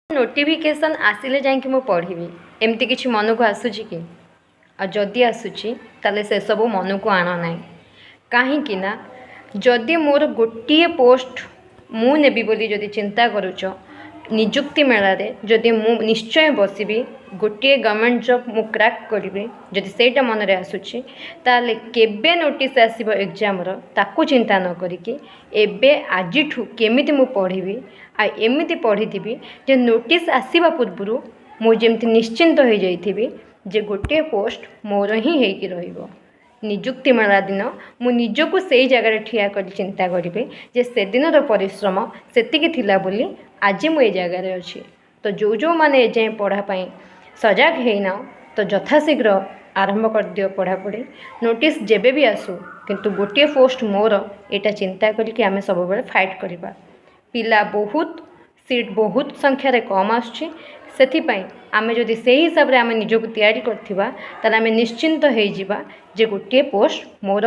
Notification आसिले जाइए मु पढ़ी एमती किसी मन को आसूची कि जदि आसूची ताले से सब मन को आण ना कहीं जदि मोर गोटे पोस्ट मु नेबी बोली जदि चिंता करुच निजुक्ति मेलारे जदि मु निश्चय बसबी गोटे गवर्नमेंट जॉब मु क्रैक करी जदि सेटा मन रे आसूची ताले केबे नोटिस आसीबो एग्जाम रो ताकू चिंता न करिकी एबे आजिठू केमिति मु पढ़ी आ एमिति पढ़ी जे नोटिस आसीबा पूर्वरु मु जेमति निश्चिंत हो जाइथिबी जे गोटे पोस्ट मोर ही हेकी रहिबो। निजुक्ति मेला दिन मु निजको से जगह ठिया कर चिंता करी जे से दिन परिश्रम सेतिकी थिला बोली आज मु ए जगार अच्छी। तो जो जो माने एजाए पढ़ापाई सजग होना तो यथाशीघ्र आरंभ कर दियो पढ़ापढ़ी। नोटिस जेबे भी आसू किंतु गोटे पोस्ट मोर एटा चिंता करके आमे सब बेले फाइट करबा। पिला बहुत सीट बहुत संख्यार कम आसुची सेथिपाई आमे जदि से हिसाब रे आमे निजको तैयारी करथिबा ताले आमे निश्चिंत हो जिबा जे गोटे पोस्ट मोर